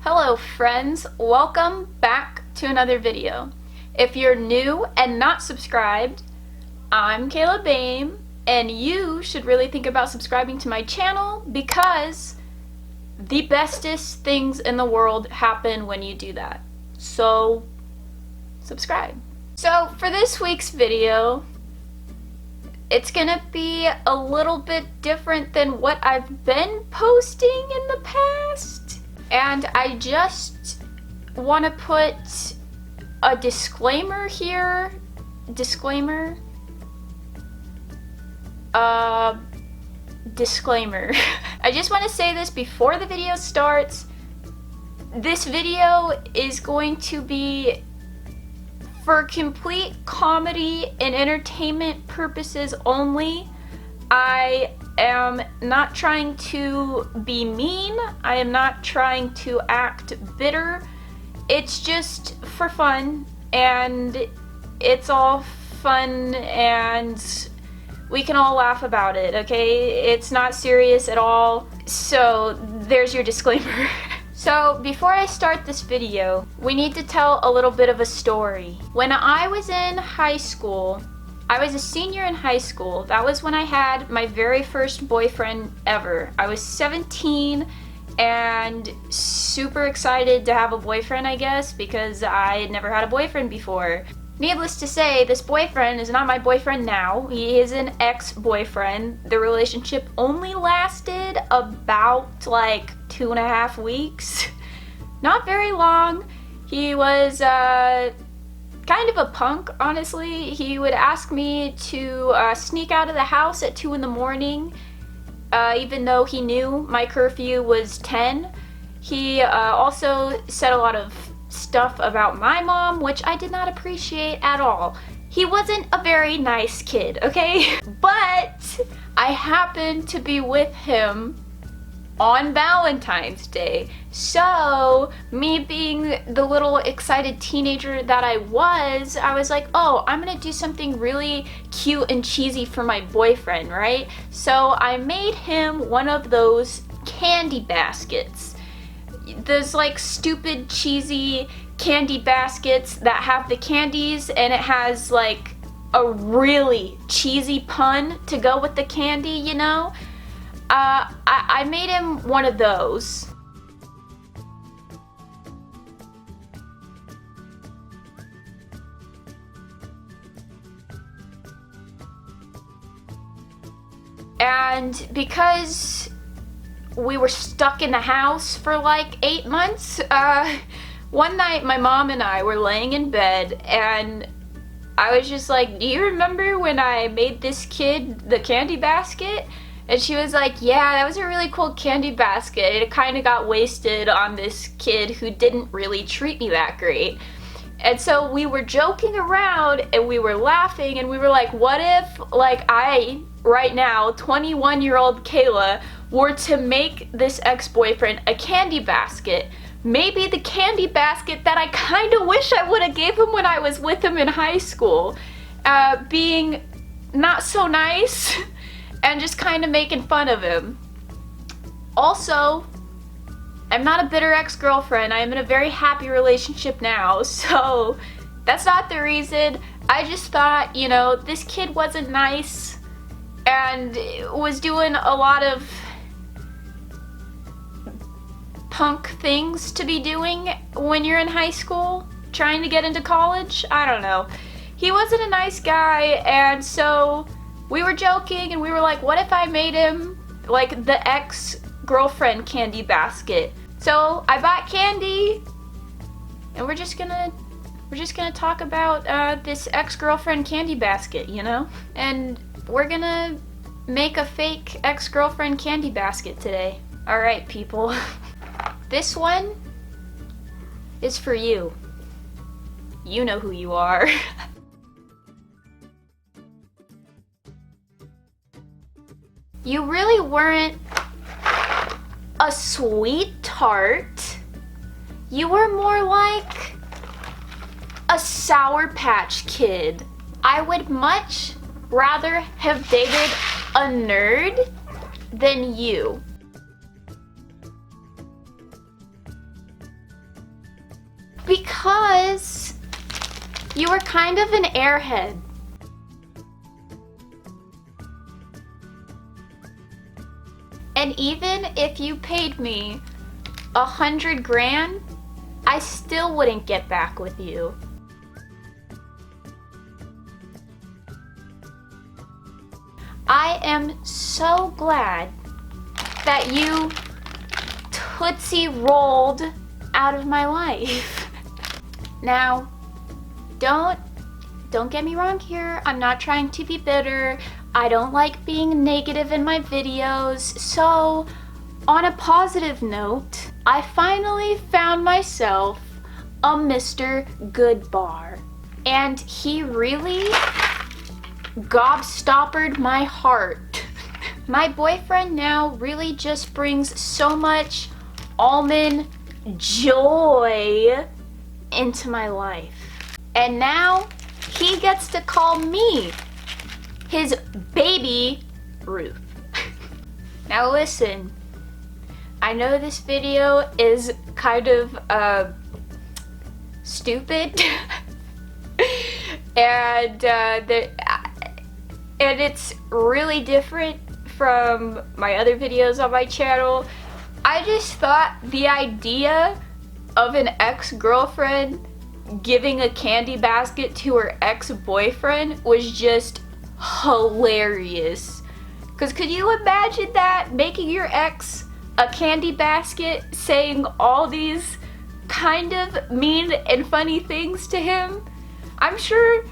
Hello friends, welcome back to another video. If you're new and not subscribed, I'm Kayla Bame, and you should really think about subscribing to my channel because the bestest things in the world happen when you do that. So, subscribe. So, for this week's video, it's gonna be a little bit different than what I've been posting in the past. And I just want to put a disclaimer here. Disclaimer. I just want to say this before the video starts. This video is going to be for complete comedy and entertainment purposes only. I am not trying to be mean. I am not trying to act bitter. It's just for fun, and it's all fun, and we can all laugh about it, okay? It's not serious at all. So there's your disclaimer. So before I start this video, we need to tell a little bit of a story. When I was in high school, I was a senior in high school. That was when I had my very first boyfriend ever. I was 17 and super excited to have a boyfriend, I guess, because I had never had a boyfriend before. Needless to say, this boyfriend is not my boyfriend now. He is an ex-boyfriend. The relationship only lasted about like 2.5 weeks. Not very long. He was kind of a punk, honestly. He would ask me to sneak out of the house at 2 in the morning, even though he knew my curfew was 10. He also said a lot of stuff about my mom, which I did not appreciate at all. He wasn't a very nice kid, okay? But I happened to be with him on Valentine's Day. So, me being the little excited teenager that I was like, oh, I'm gonna do something really cute and cheesy for my boyfriend, right? So I made him one of those candy baskets. Those like stupid cheesy candy baskets that have the candies and it has like a really cheesy pun to go with the candy, you know? I made him one of those. And because we were stuck in the house for like 8 months, one night my mom and I were laying in bed and I was just like, do you remember when I made this kid the candy basket? And she was like, yeah, that was a really cool candy basket. It kind of got wasted on this kid who didn't really treat me that great. And so we were joking around and we were laughing and we were like, what if, like, I, right now, 21-year-old Kayla, were to make this ex-boyfriend a candy basket? Maybe the candy basket that I kind of wish I would have gave him when I was with him in high school. Being not so nice and just kind of making fun of him. Also, I'm not a bitter ex-girlfriend. I am in a very happy relationship now, so that's not the reason. I just thought, you know, this kid wasn't nice and was doing a lot of punk things to be doing when you're in high school, trying to get into college. I don't know. He wasn't a nice guy, and so we were joking and we were like, what if I made him like the ex-girlfriend candy basket? So I bought candy and we're just gonna talk about this ex-girlfriend candy basket, you know? And we're gonna make a fake ex-girlfriend candy basket today. Alright, people. This one is for you. You know who you are. You really weren't a sweetheart. You were more like a Sour Patch Kid. I would much rather have dated a nerd than you. You were kind of an airhead. And even if you paid me 100 grand, I still wouldn't get back with you. I am so glad that you Tootsie rolled out of my life. Now, don't get me wrong here. I'm not trying to be bitter. I don't like being negative in my videos. So, on a positive note, I finally found myself a Mr. Goodbar. And he really gobstoppered my heart. My boyfriend now really just brings so much almond joy into my life. And now he gets to call me his baby Ruth. Now listen, I know this video is kind of stupid and it's really different from my other videos on my channel. I just thought the idea of an ex-girlfriend giving a candy basket to her ex-boyfriend was just hilarious. Because could you imagine that? Making your ex a candy basket, saying all these kind of mean and funny things to him? I'm sure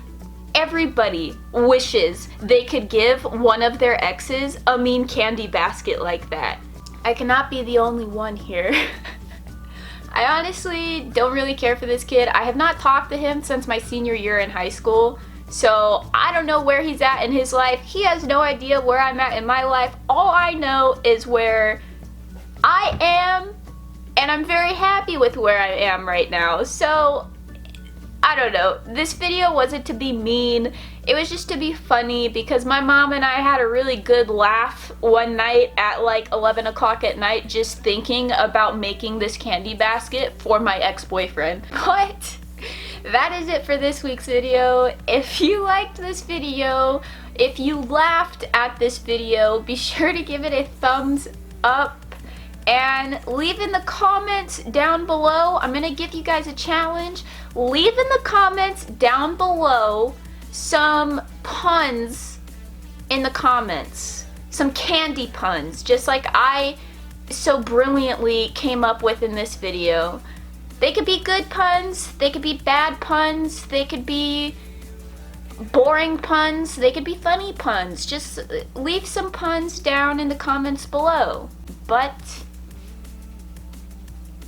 everybody wishes they could give one of their exes a mean candy basket like that. I cannot be the only one here. I honestly don't really care for this kid. I have not talked to him since my senior year in high school, so I don't know where he's at in his life. He has no idea where I'm at in my life. All I know is where I am, and I'm very happy with where I am right now. So I don't know. This video wasn't to be mean. It was just to be funny because my mom and I had a really good laugh one night at like 11 o'clock at night just thinking about making this candy basket for my ex-boyfriend. But that is it for this week's video. If you liked this video, if you laughed at this video, be sure to give it a thumbs up. And leave in the comments down below. I'm gonna give you guys a challenge. Leave in the comments down below some puns in the comments. Some candy puns, just like I so brilliantly came up with in this video. They could be good puns, they could be bad puns, they could be boring puns, they could be funny puns. Just leave some puns down in the comments below. But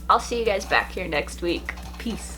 I'll see you guys back here next week. Peace.